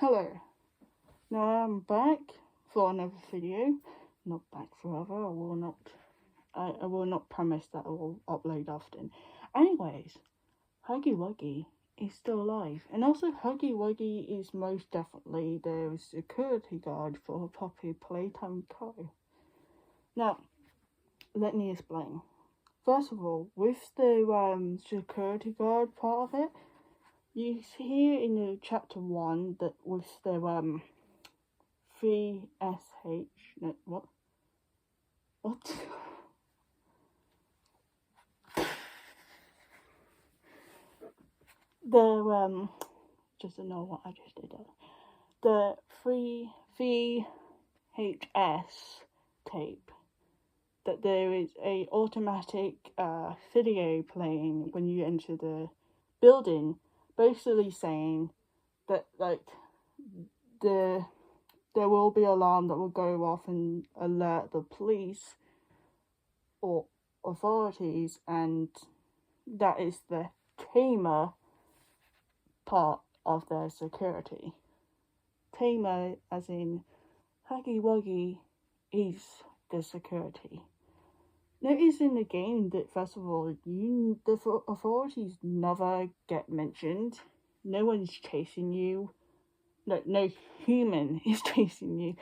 Hello. Now I'm back for another video. Not back forever. I will not promise that I will upload often. Anyways, Huggy Wuggy is still alive, and also Huggy Wuggy is most definitely the security guard for Poppy Playtime Co. Now, let me explain. First of all, with the security guard part of it, you see in the chapter 1 that with the 3SH, no, what? The just to know what I just did there. The 3HS tape, that there is a automatic video playing when you enter the building, basically saying that there will be an alarm that will go off and alert the police or authorities, and that is the tamer part of their security. Tamer as in Huggy Wuggy is the security. Notice in the game that first of all, the authorities never get mentioned. No one's chasing you. No human is chasing you.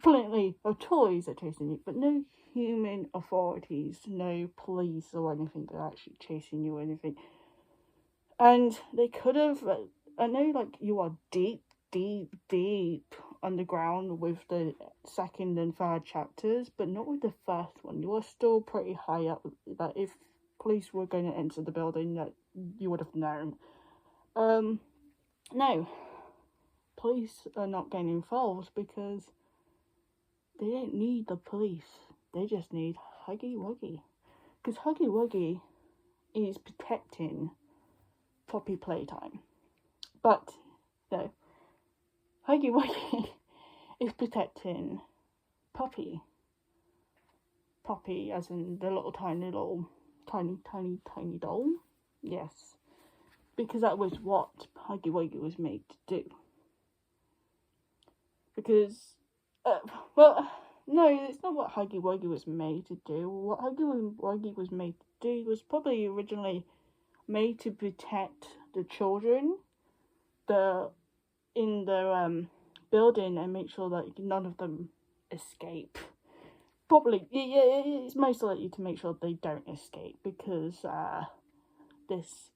Plenty of toys are chasing you, but no human authorities, no police or anything are actually chasing you or anything. And they could have, I know you are deep underground with the second and third chapters, but not with the first one. You are still pretty high up, that if police were going to enter the building, that you would have known. No. Police are not getting involved because they don't need the police. They just need Huggy Wuggy. Because Huggy Wuggy is protecting Poppy Playtime. But, no. Huggy Wuggy is protecting Poppy. Poppy as in the tiny doll. Yes. Because that was what Huggy Wuggy was made to do. Because, no, it's not what Huggy Wuggy was made to do. What Huggy Wuggy was made to do was probably originally made to protect the children in the building and make sure that none of them escape. Probably, yeah, it's most likely to make sure they don't escape, because this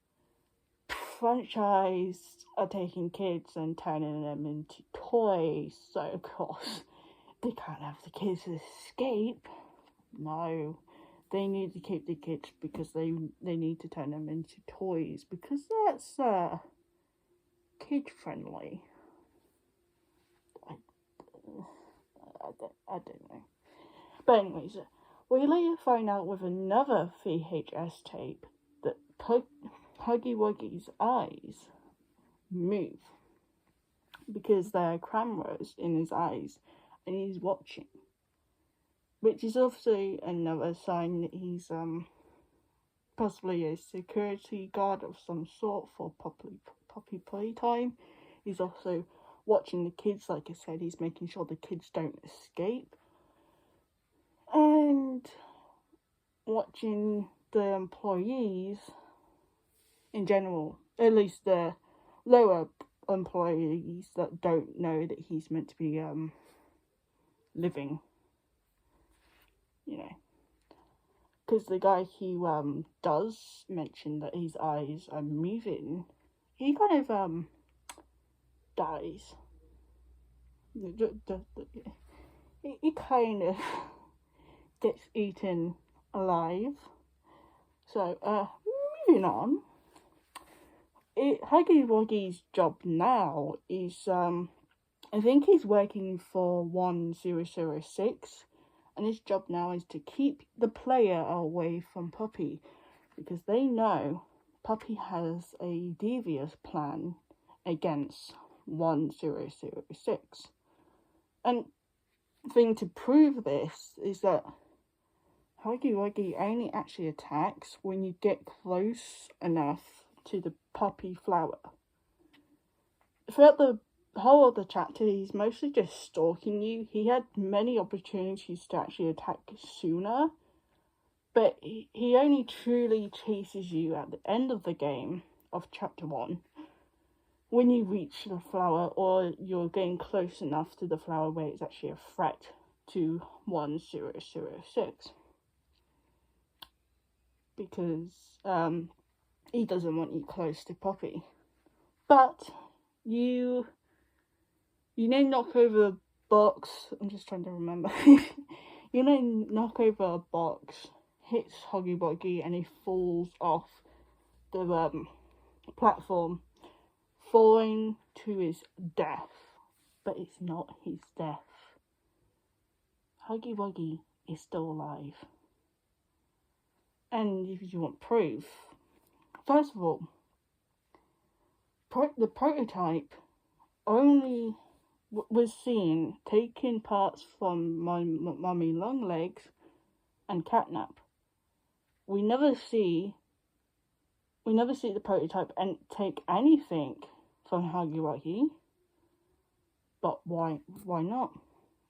franchise are taking kids and turning them into toys, so of course they can't have the kids escape. No, they need to keep the kids because they need to turn them into toys, because that's kid friendly. I don't know. But anyways, we later find out with another VHS tape that Huggy Wuggy's eyes move because there are cameras in his eyes and he's watching, which is also another sign that he's possibly a security guard of some sort for Poppy Playtime. He's also watching the kids, like I said, he's making sure the kids don't escape, and watching the employees in general, at least the lower employees that don't know that he's meant to be living, because the guy who does mention that his eyes are moving, he kind of dies. He kind of gets eaten alive. So moving on. Huggy Wuggy's job now is I think he's working for 1006, and his job now is to keep the player away from Poppy, because they know Poppy has a devious plan against 1006. And the thing to prove this is that Huggy Wuggy only actually attacks when you get close enough to the poppy flower. Throughout the whole of the chapter, he's mostly just stalking you. He had many opportunities to actually attack sooner, but he only truly chases you at the end of the game of chapter 1, when you reach the flower, or you're getting close enough to the flower where it's actually a threat to 1006. Because he doesn't want you close to Poppy. But you knock over a box. I'm just trying to remember. You knock over a box, hits Huggy Wuggy, and he falls off the platform, falling to his death. But it's not his death. Huggy Wuggy is still alive. And if you want proof, first of all, the prototype only was seen taking parts from Mummy Longlegs and Catnap. We never see the prototype and take anything from Huggy Wuggy. But why not?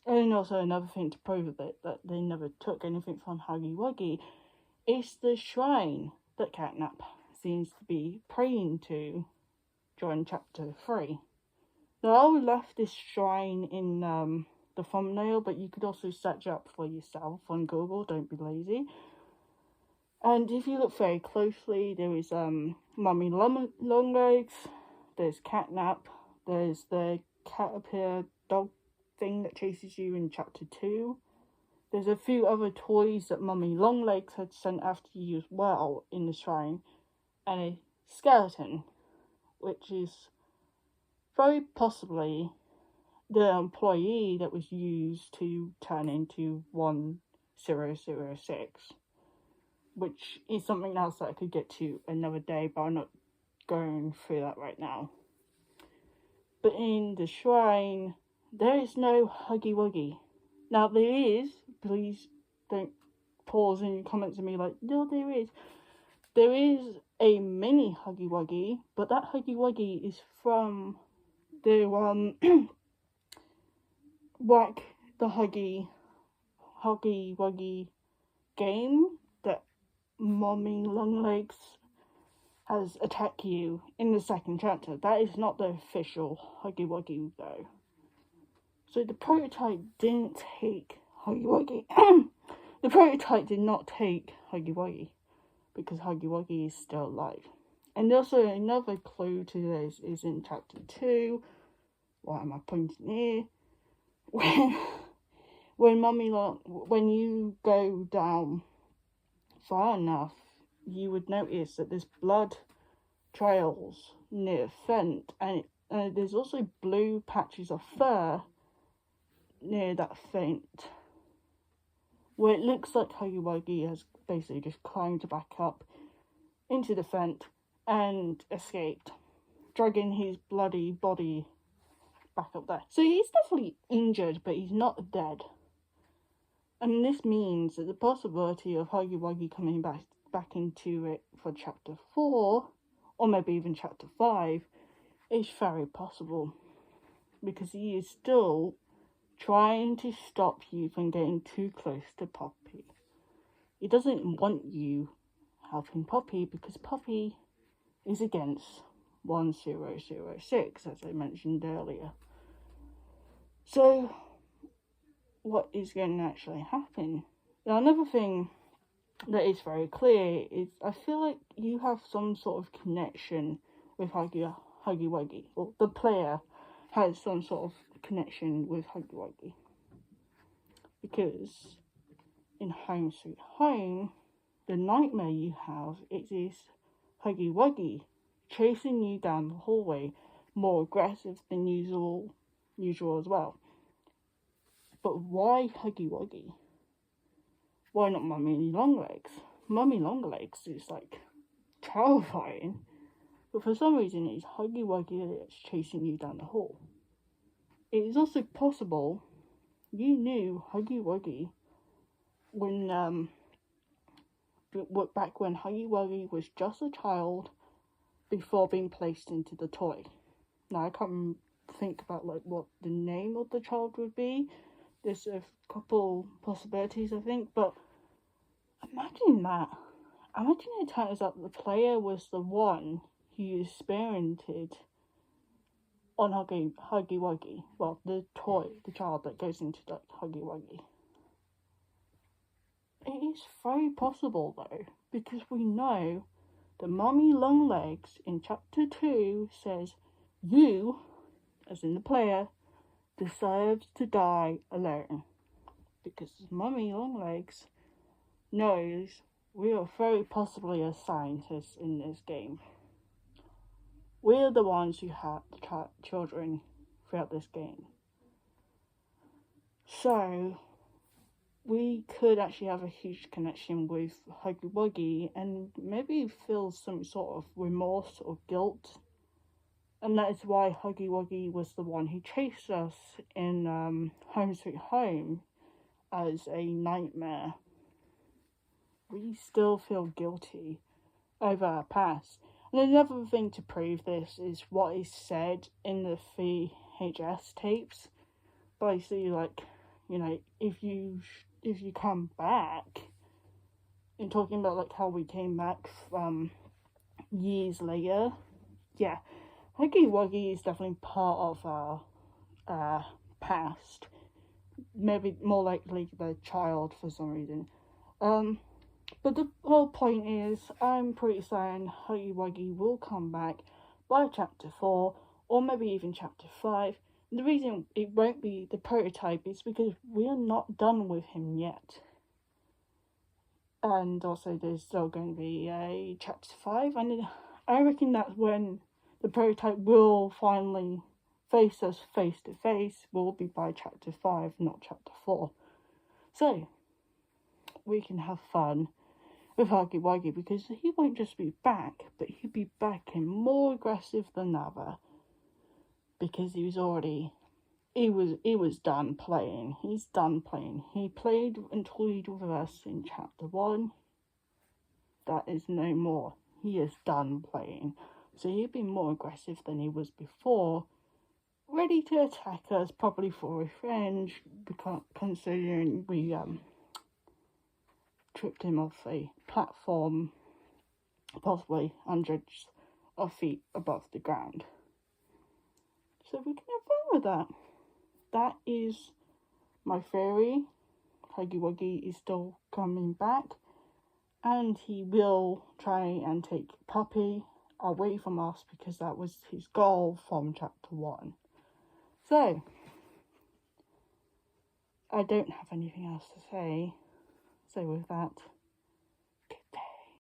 And also another thing to prove a bit that they never took anything from Huggy Wuggy is the shrine that Catnap seems to be praying to during chapter 3. Now, I left this shrine in the thumbnail, but you could also search up for yourself on Google, don't be lazy. And if you look very closely, there is Mummy Longlegs, there's Catnap, there's the caterpillar dog thing that chases you in chapter 2. There's a few other toys that Mummy Longlegs had sent after you as well in the shrine, and a skeleton, which is very possibly the employee that was used to turn into 1006, which is something else that I could get to another day, but I'm not going through that right now. But in the shrine, there is no Huggy Wuggy. Now there is, please don't pause in your comments and be like, no, there is. There is a mini Huggy Wuggy, but that Huggy Wuggy is from the Whack the Huggy Wuggy game that Mummy Longlegs has attacked you in the second chapter. That is not the official Huggy Wuggy though. So the prototype didn't take Huggy Wuggy. The prototype did not take Huggy Wuggy, because Huggy Wuggy is still alive. And also another clue to this is in chapter 2. Why am I pointing here? When you go down far enough, you would notice that there's blood trails near Fent, and there's also blue patches of fur near that Fent, where it looks like Huggy Wuggy has basically just climbed back up into the Fent and escaped, dragging his bloody body back up there. So he's definitely injured, but he's not dead. And this means that the possibility of Huggy Wuggy coming back into it for chapter 4, or maybe even chapter 5, is very possible. Because he is still trying to stop you from getting too close to Poppy. He doesn't want you helping Poppy, because Poppy is against 1006, as I mentioned earlier. So, what is going to actually happen? Now, another thing that is very clear is I feel like you have some sort of connection with Huggy Wuggy, or the player has some sort of connection with Huggy Wuggy. Because in Home Sweet Home, the nightmare you have is Huggy Wuggy chasing you down the hallway, more aggressive than usual as well. But why Huggy Wuggy? Why not Mummy Longlegs? Mummy Longlegs is like terrifying, but for some reason it's Huggy Wuggy that's chasing you down the hall. It is also possible you knew Huggy Wuggy when back when Huggy Wuggy was just a child before being placed into the toy. Now I can't think about like what the name of the child would be. There's a couple possibilities, I think, but imagine that. Imagine it turns out the player was the one who experimented on Huggy Wuggy. Well, the toy, the child that goes into like Huggy Wuggy. It is very possible though, because we know that Mummy Longlegs in chapter 2 says, you, as in the player, deserves to die alone. Because Mummy Longlegs knows we are very possibly a scientist in this game. We're the ones who have children throughout this game. So, we could actually have a huge connection with Huggy Wuggy and maybe feel some sort of remorse or guilt. And that is why Huggy Wuggy was the one who chased us in Home Sweet Home as a nightmare. We still feel guilty over our past. And another thing to prove this is what is said in the VHS tapes. Basically, like, you know, if you come back, and talking about like how we came back years later, yeah, Huggy Wuggy is definitely part of our past. Maybe more likely the child for some reason. But the whole point is, I'm pretty certain Huggy Wuggy will come back by chapter 4, or maybe even chapter 5. And the reason it won't be the prototype is because we're not done with him yet. And also there's still going to be a chapter 5, and I reckon that's when the prototype will finally face us face to face, will be by chapter 5, not chapter 4. So, we can have fun with Huggy Wuggy, because he won't just be back, but he'll be back and more aggressive than ever. Because he was done playing. He's done playing. He played and toyed with us in chapter 1. That is no more. He is done playing. So he'll be more aggressive than he was before, ready to attack us, probably for revenge, considering we tripped him off a platform possibly hundreds of feet above the ground. So we can have fun with that. That is my theory. Huggy Wuggy is still coming back, and he will try and take Poppy away from us, because that was his goal from chapter 1. So, I don't have anything else to say. So with that,